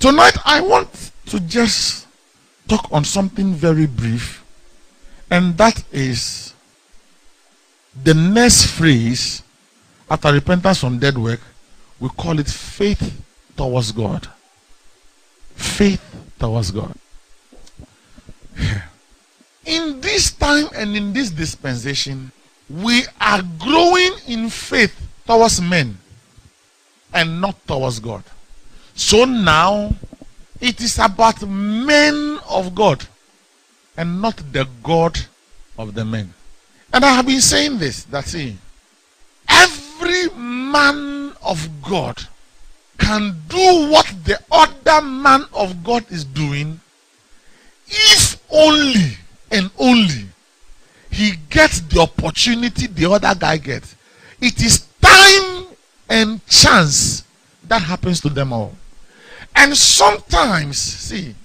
Tonight I want to just talk on something very brief, and that is the next phrase after repentance from dead work. We call it faith towards God. Faith towards God. In this time and in this dispensation, we are growing in faith towards men and not towards God. So now it is about men of God and not the God of the men. And I have been saying this, that see, every man of God can do what the other man of God is doing if only and only he gets the opportunity the other guy gets. It is time and chance that happens to them all. And sometimes, see,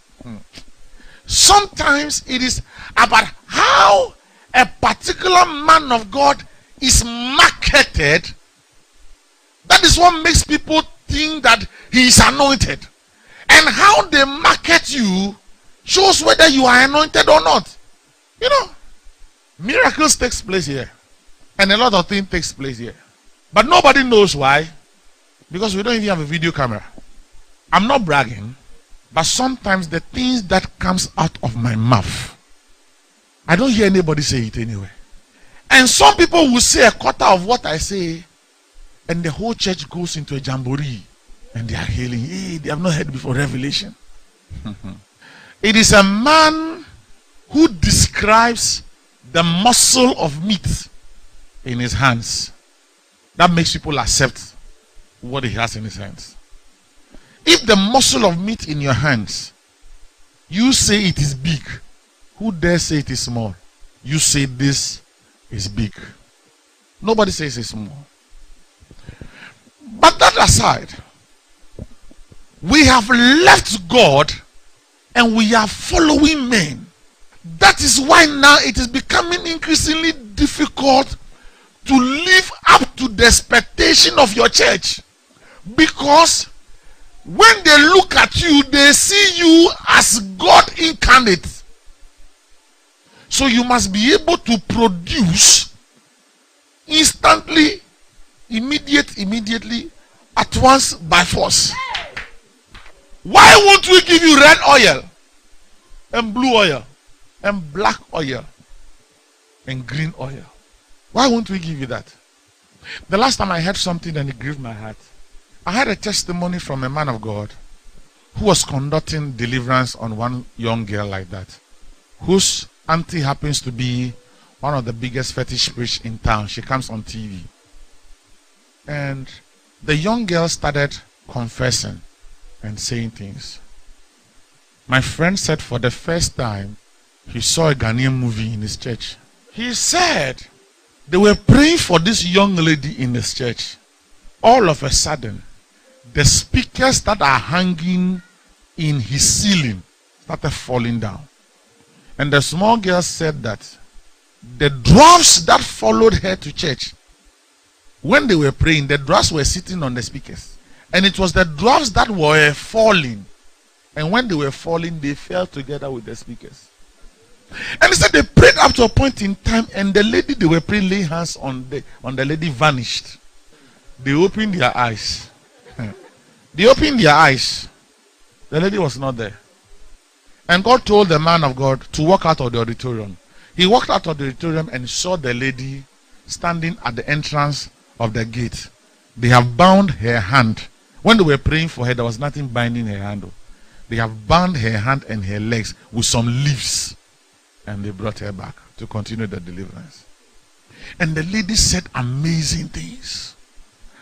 sometimes it is about how a particular man of God is marketed. That is what makes people think that he is anointed. And how they market you shows whether you are anointed or not. You know, miracles takes place here. And a lot of things takes place here. But nobody knows why. Because we don't even have a video camera. I'm not bragging. But sometimes the things that comes out of my mouth, I don't hear anybody say it anyway. And some people will say a quarter of what I say, and the whole church goes into a jamboree. And they are hailing. Hey, they have not heard before revelation. It is a man who describes the muscle of meat in his hands that makes people accept what he has in his hands. If the muscle of meat in your hands, you say it is big, who dare say it is small? You say this is big. Nobody says it's small. But that aside, we have left God and we are following men. That is why now it is becoming increasingly difficult to live up to the expectation of your church. Because when they look at you, they see you as God incarnate. So you must be able to produce instantly, immediately, at once, by force. Why won't we give you red oil and blue oil and black oil and green oil? Why won't we give you that? The last time I heard something and it grieved my heart, I had a testimony from a man of God who was conducting deliverance on one young girl like that, whose auntie happens to be one of the biggest fetish priests in town. She comes on TV. And the young girl started confessing and saying things. My friend said for the first time he saw a Ghanaian movie in his church. He said they were praying for this young lady in his church. All of a sudden, the speakers that are hanging in his ceiling started falling down. And the small girl said that the dwarfs that followed her to church, when they were praying, the dwarfs were sitting on the speakers. And it was the dwarfs that were falling. And when they were falling, they fell together with the speakers. And he said they prayed up to a point in time, and the lady they were praying, laying hands on the lady, vanished. They opened their eyes. They opened their eyes. The lady was not there. And God told the man of God to walk out of the auditorium. He walked out of the auditorium and saw the lady standing at the entrance of the gate. They have bound her hand. When they were praying for her, there was nothing binding her hand. They have bound her hand and her legs with some leaves. And they brought her back to continue the deliverance. And the lady said amazing things.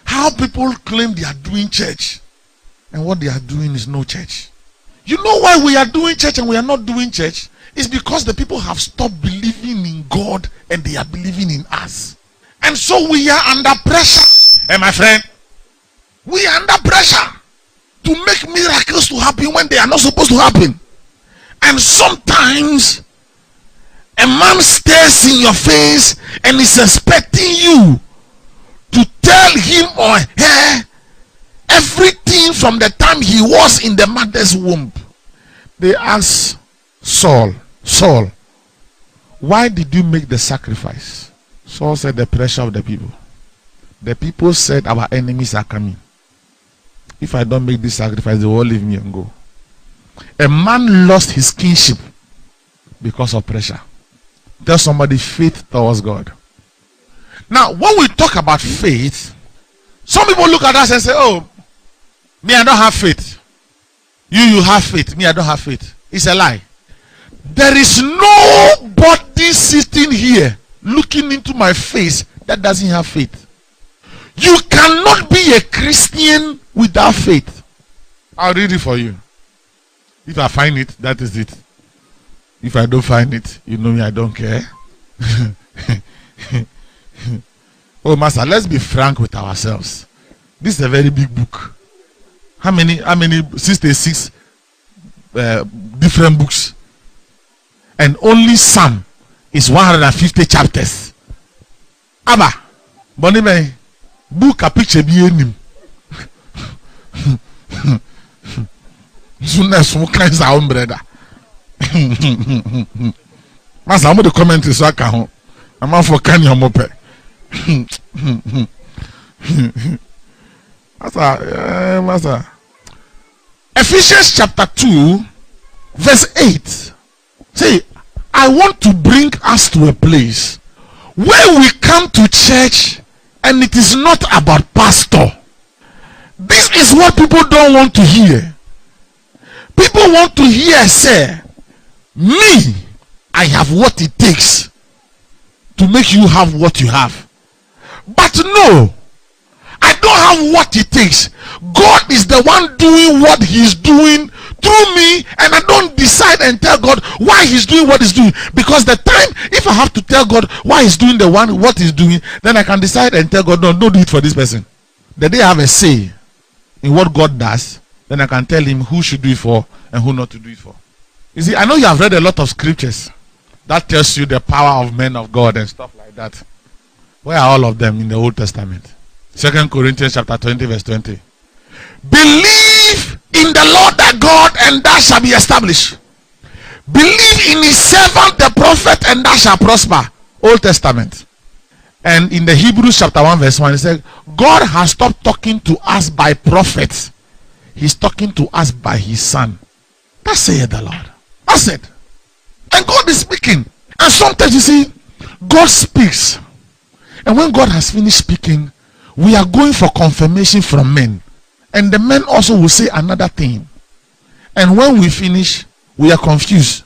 How people claim they are doing church, and what they are doing is no church. You know why we are doing church and we are not doing church? It's because the people have stopped believing in God and they are believing in us. And so we are under pressure. Hey, my friend, we are under pressure to make miracles to happen when they are not supposed to happen. And sometimes a man stares in your face and is expecting you to tell him or her everything from the time he was in the mother's womb. They asked Saul, Saul, why did you make the sacrifice? Saul said, the pressure of the people. The people said, our enemies are coming. If I don't make this sacrifice, they will leave me and go. A man lost his kingship because of pressure. Tell somebody, faith towards God. Now, when we talk about faith, some people look at us and say, oh, me, I don't have faith. You have faith. Me, I don't have faith. It's a lie. There is nobody sitting here looking into my face that doesn't have faith. You cannot be a Christian without faith. I'll read it for you. If I find it, that is it. If I don't find it, you know me, I don't care. Oh, Master, let's be frank with ourselves. This is a very big book. How many 66 different books? And only Psalm is 150 chapters. Abba, Bonime, book a picture be him. Soon as some kinds of umbrella. Master, I'm going to comment this. I'm out for Kanye Mope. Master. Ephesians chapter 2, verse 8. Say, I want to bring us to a place where we come to church and it is not about pastor. This is what people don't want to hear. People want to hear, say, me, I have what it takes to make you have what you have. But no, I don't have what it takes. God is the one doing what he's doing through me, and I don't decide and tell God why he's doing what he's doing. Because the time, if I have to tell God why he's doing what he's doing, then I can decide and tell God, no, don't do it for this person. The day I have a say in what God does, then I can tell him who should do it for and who not to do it for. You see, I know you have read a lot of scriptures that tells you the power of men of God and stuff like that. Where are all of them in the Old Testament? 2 Corinthians chapter 20 verse 20. Believe in the Lord thy God and thou shalt be established. Believe in his servant the prophet and thou shalt prosper. Old Testament. And in the Hebrews chapter 1 verse 1 it says, God has stopped talking to us by prophets. He's talking to us by his son. That saith the Lord. That's it. And God is speaking. And sometimes you see, God speaks. And when God has finished speaking, we are going for confirmation from men. And the men also will say another thing. And when we finish, we are confused.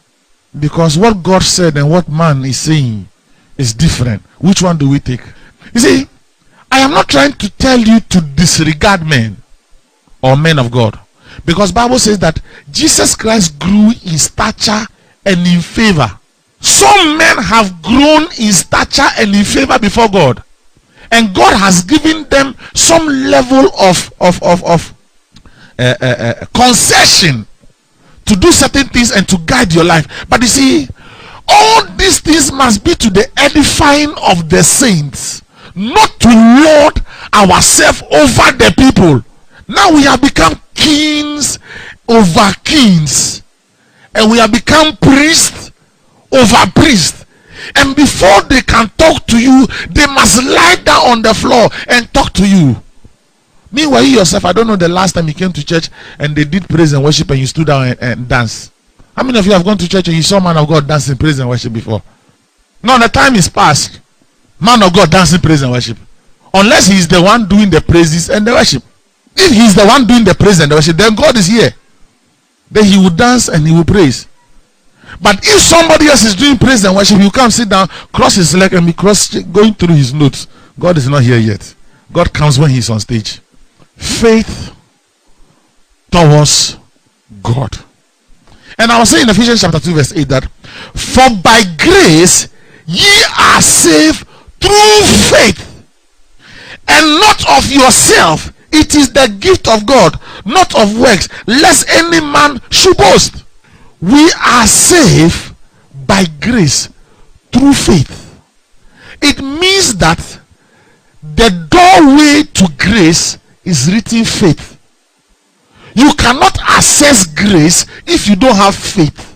Because what God said and what man is saying is different. Which one do we take? You see, I am not trying to tell you to disregard men or men of God. Because Bible says that Jesus Christ grew in stature and in favor. Some men have grown in stature and in favor before God. And God has given them some level of concession to do certain things and to guide your life. But you see, all these things must be to the edifying of the saints, not to lord ourselves over the people. Now we have become kings over kings, and we have become priests over priests. And before they can talk to you, they must lie down on the floor and talk to you. Meanwhile, you yourself, I don't know the last time you came to church and they did praise and worship and you stood down and danced. How many of you have gone to church and you saw man of God dancing praise and worship before? No, the time is past. Man of God dancing praise and worship. Unless he is the one doing the praises and the worship. If he is the one doing the praise and the worship, then God is here. Then he will dance and he will praise. But if somebody else is doing praise and worship, you come sit down, cross his leg and be going through his notes. God is not here yet. God comes when he's on stage. Faith towards God. And I was saying in Ephesians chapter 2 verse 8 that, for by grace ye are saved through faith, and not of yourself. It is the gift of God, not of works, lest any man should boast. We are saved by grace through faith. It means that the doorway to grace is written faith. You cannot access grace if you don't have faith.